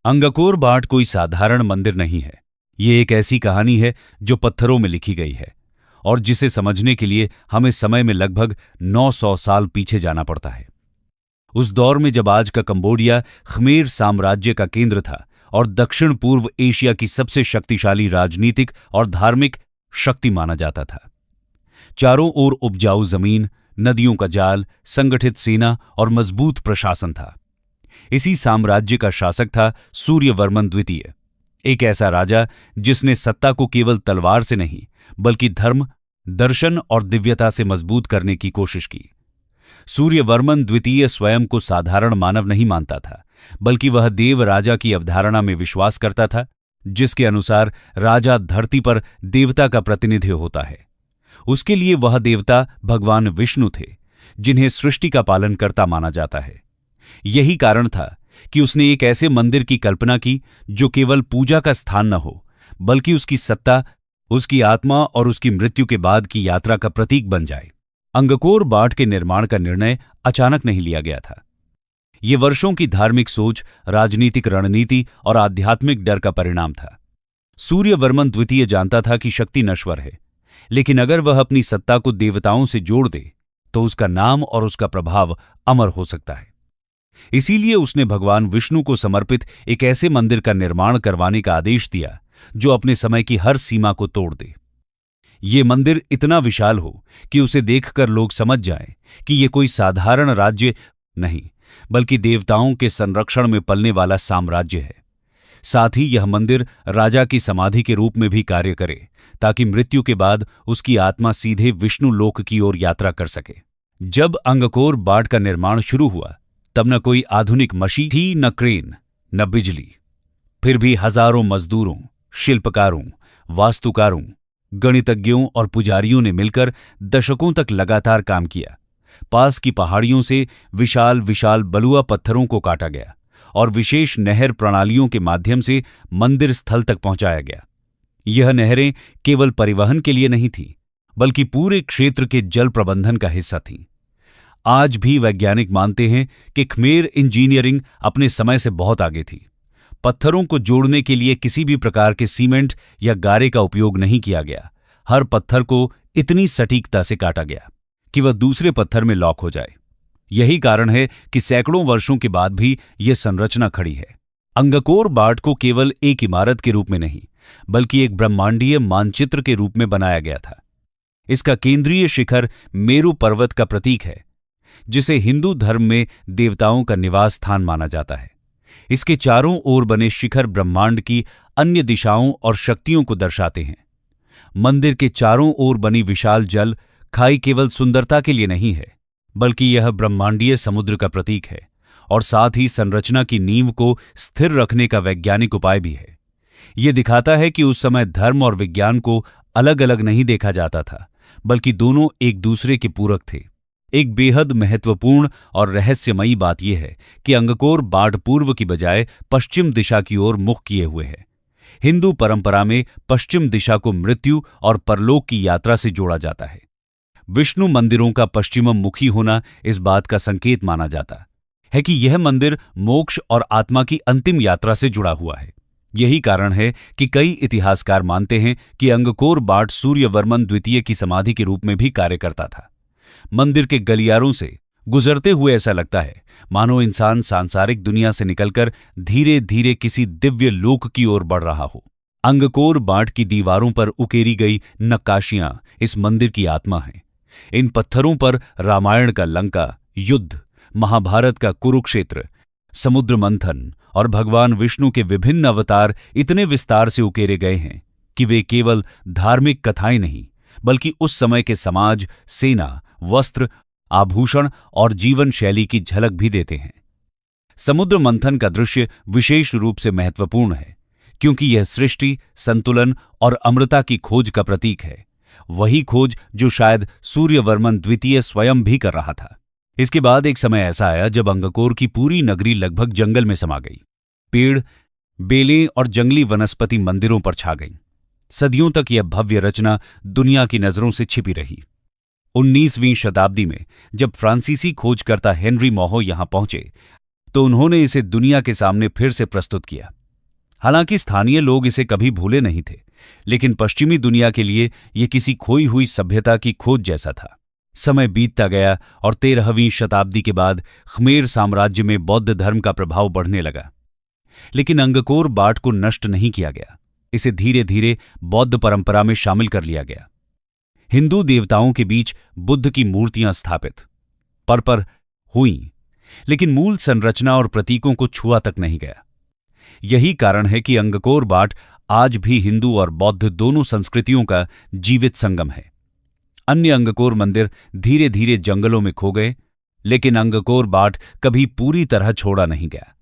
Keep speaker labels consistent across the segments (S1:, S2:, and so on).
S1: Angkor बाट कोई साधारण मंदिर नहीं है। ये एक ऐसी कहानी है जो पत्थरों में लिखी गई है और जिसे समझने के लिए हमें समय में लगभग 900 साल पीछे जाना पड़ता है। उस दौर में जब आज का कंबोडिया ख्मेर साम्राज्य का केंद्र था और दक्षिण पूर्व एशिया की सबसे शक्तिशाली राजनीतिक और धार्मिक शक्ति माना जाता था। चारों ओर उपजाऊ जमीन, नदियों का जाल, संगठित सेना और मजबूत प्रशासन था। इसी साम्राज्य का शासक था सूर्यवर्मन द्वितीय, एक ऐसा राजा जिसने सत्ता को केवल तलवार से नहीं बल्कि धर्म, दर्शन और दिव्यता से मजबूत करने की कोशिश की। सूर्यवर्मन द्वितीय स्वयं को साधारण मानव नहीं मानता था, बल्कि वह देव राजा की अवधारणा में विश्वास करता था, जिसके अनुसार राजा धरती पर देवता का प्रतिनिधि होता है। उसके लिए वह देवता भगवान विष्णु थे, जिन्हें सृष्टि का पालनकर्ता माना जाता है। यही कारण था कि उसने एक ऐसे मंदिर की कल्पना की जो केवल पूजा का स्थान न हो, बल्कि उसकी सत्ता, उसकी आत्मा और उसकी मृत्यु के बाद की यात्रा का प्रतीक बन जाए। अंगकोर बाट के निर्माण का निर्णय अचानक नहीं लिया गया था। ये वर्षों की धार्मिक सोच, राजनीतिक रणनीति और आध्यात्मिक डर का परिणाम था। सूर्यवर्मन द्वितीय जानता था कि शक्ति नश्वर है, लेकिन अगर वह अपनी सत्ता को देवताओं से जोड़ दे तो उसका नाम और उसका प्रभाव अमर हो सकता है। इसीलिए उसने भगवान विष्णु को समर्पित एक ऐसे मंदिर का निर्माण करवाने का आदेश दिया जो अपने समय की हर सीमा को तोड़ दे। ये मंदिर इतना विशाल हो कि उसे देखकर लोग समझ जाएं कि ये कोई साधारण राज्य नहीं, बल्कि देवताओं के संरक्षण में पलने वाला साम्राज्य है। साथ ही यह मंदिर राजा की समाधि के रूप में भी कार्य करे, ताकि मृत्यु के बाद उसकी आत्मा सीधे विष्णु लोक की ओर यात्रा कर सके। जब अंगकोर बाट का निर्माण शुरू हुआ, तब न कोई आधुनिक मशीन थी, न क्रेन, न बिजली। फिर भी हजारों मजदूरों, शिल्पकारों, वास्तुकारों, गणितज्ञों और पुजारियों ने मिलकर दशकों तक लगातार काम किया। पास की पहाड़ियों से विशाल विशाल बलुआ पत्थरों को काटा गया और विशेष नहर प्रणालियों के माध्यम से मंदिर स्थल तक पहुंचाया गया। यह नहरें केवल परिवहन के लिए नहीं थीं, बल्कि पूरे क्षेत्र के जल प्रबंधन का हिस्सा थीं। आज भी वैज्ञानिक मानते हैं कि ख्मेर इंजीनियरिंग अपने समय से बहुत आगे थी। पत्थरों को जोड़ने के लिए किसी भी प्रकार के सीमेंट या गारे का उपयोग नहीं किया गया। हर पत्थर को इतनी सटीकता से काटा गया कि वह दूसरे पत्थर में लॉक हो जाए। यही कारण है कि सैकड़ों वर्षों के बाद भी यह संरचना खड़ी है। अंगकोर बाट को केवल एक इमारत के रूप में नहीं, बल्कि एक ब्रह्मांडीय मानचित्र के रूप में बनाया गया था। इसका केंद्रीय शिखर मेरु पर्वत का प्रतीक है, जिसे हिंदू धर्म में देवताओं का निवास स्थान माना जाता है। इसके चारों ओर बने शिखर ब्रह्मांड की अन्य दिशाओं और शक्तियों को दर्शाते हैं। मंदिर के चारों ओर बनी विशाल जल खाई केवल सुंदरता के लिए नहीं है, बल्कि यह ब्रह्मांडीय समुद्र का प्रतीक है और साथ ही संरचना की नींव को स्थिर रखने का वैज्ञानिक उपाय भी है। यह दिखाता है कि उस समय धर्म और विज्ञान को अलग अलग नहीं देखा जाता था, बल्कि दोनों एक दूसरे के पूरक थे। एक बेहद महत्वपूर्ण और रहस्यमयी बात यह है कि अंगकोर बाट पूर्व की बजाय पश्चिम दिशा की ओर मुख किए हुए है। हिंदू परंपरा में पश्चिम दिशा को मृत्यु और परलोक की यात्रा से जोड़ा जाता है। विष्णु मंदिरों का पश्चिम मुखी होना इस बात का संकेत माना जाता है कि यह मंदिर मोक्ष और आत्मा की अंतिम यात्रा से जुड़ा हुआ है। यही कारण है कि कई इतिहासकार मानते हैं कि अंगकोर बाट सूर्यवर्मन द्वितीय की समाधि के रूप में भी कार्य करता था। मंदिर के गलियारों से गुजरते हुए ऐसा लगता है मानो इंसान सांसारिक दुनिया से निकलकर धीरे धीरे किसी दिव्य लोक की ओर बढ़ रहा हो। अंगकोर बाट की दीवारों पर उकेरी गई नक्काशियां इस मंदिर की आत्मा हैं। इन पत्थरों पर रामायण का लंका युद्ध, महाभारत का कुरुक्षेत्र, समुद्र मंथन और भगवान विष्णु के विभिन्न अवतार इतने विस्तार से उकेरे गए हैं कि वे केवल धार्मिक कथाएं नहीं, बल्कि उस समय के समाज, सेना, वस्त्र, आभूषण और जीवन शैली की झलक भी देते हैं। समुद्र मंथन का दृश्य विशेष रूप से महत्वपूर्ण है, क्योंकि यह सृष्टि, संतुलन और अमृता की खोज का प्रतीक है। वही खोज जो शायद सूर्यवर्मन द्वितीय स्वयं भी कर रहा था। इसके बाद एक समय ऐसा आया जब अंगकोर की पूरी नगरी लगभग जंगल में समा गई। पेड़, बेलें और जंगली वनस्पति मंदिरों पर छा गईं। सदियों तक यह भव्य रचना दुनिया की नजरों से छिपी रही। 19वीं शताब्दी में जब फ्रांसीसी खोजकर्ता हेनरी मोहो यहां पहुंचे तो उन्होंने इसे दुनिया के सामने फिर से प्रस्तुत किया। हालांकि स्थानीय लोग इसे कभी भूले नहीं थे, लेकिन पश्चिमी दुनिया के लिए यह किसी खोई हुई सभ्यता की खोज जैसा था। समय बीतता गया और 13वीं शताब्दी के बाद ख्मेर साम्राज्य में बौद्ध धर्म का प्रभाव बढ़ने लगा। लेकिन अंगकोर बाट को नष्ट नहीं किया गया, इसे धीरे धीरे बौद्ध परंपरा में शामिल कर लिया गया। हिंदू देवताओं के बीच बुद्ध की मूर्तियां स्थापित पर हुईं, लेकिन मूल संरचना और प्रतीकों को छुआ तक नहीं गया। यही कारण है कि अंगकोर बाट आज भी हिंदू और बौद्ध दोनों संस्कृतियों का जीवित संगम है। अन्य अंगकोर मंदिर धीरे धीरे जंगलों में खो गए, लेकिन अंगकोर बाट कभी पूरी तरह छोड़ा नहीं गया।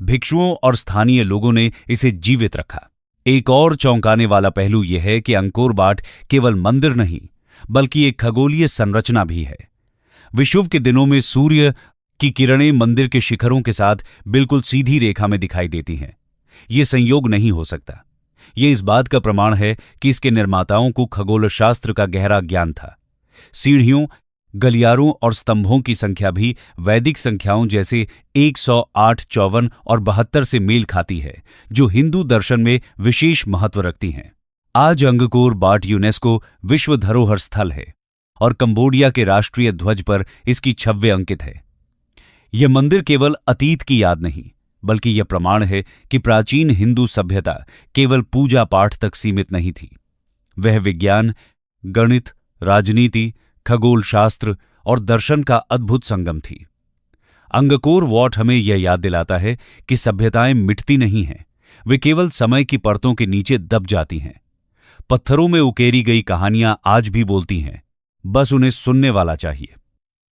S1: भिक्षुओं और स्थानीय लोगों ने इसे जीवित रखा। एक और चौंकाने वाला पहलू यह है कि अंगकोर बाट केवल मंदिर नहीं, बल्कि एक खगोलीय संरचना भी है। विषुव के दिनों में सूर्य की किरणें मंदिर के शिखरों के साथ बिल्कुल सीधी रेखा में दिखाई देती हैं। यह संयोग नहीं हो सकता। यह इस बात का प्रमाण है कि इसके निर्माताओं को खगोलशास्त्र का गहरा ज्ञान था। सीढ़ियों, गलियारों और स्तंभों की संख्या भी वैदिक संख्याओं जैसे 108, 54 और 72 से मेल खाती है, जो हिंदू दर्शन में विशेष महत्व रखती हैं। आज अंगकोर बाट यूनेस्को विश्व धरोहर स्थल है और कंबोडिया के राष्ट्रीय ध्वज पर इसकी छवि अंकित है। यह मंदिर केवल अतीत की याद नहीं, बल्कि यह प्रमाण है कि प्राचीन हिंदू सभ्यता केवल पूजा पाठ तक सीमित नहीं थी। वह विज्ञान, गणित, राजनीति, खगोल शास्त्र और दर्शन का अद्भुत संगम थी। अंगकोर वाट हमें यह याद दिलाता है कि सभ्यताएं मिटती नहीं हैं, वे केवल समय की परतों के नीचे दब जाती हैं। पत्थरों में उकेरी गई कहानियां आज भी बोलती हैं, बस उन्हें सुनने वाला चाहिए।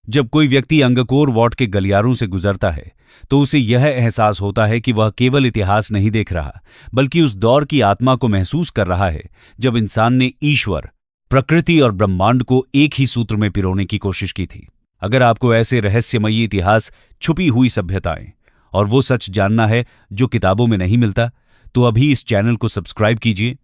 S1: जब कोई व्यक्ति अंगकोर वाट के गलियारों से गुजरता है, तो उसे यह एहसास होता है कि वह केवल इतिहास नहीं देख रहा, बल्कि उस दौर की आत्मा को महसूस कर रहा है जब इंसान ने ईश्वर, प्रकृति और ब्रह्मांड को एक ही सूत्र में पिरोने की कोशिश की थी। अगर आपको ऐसे रहस्यमयी इतिहास, छुपी हुई सभ्यताएं और वो सच जानना है जो किताबों में नहीं मिलता, तो अभी इस चैनल को सब्सक्राइब कीजिए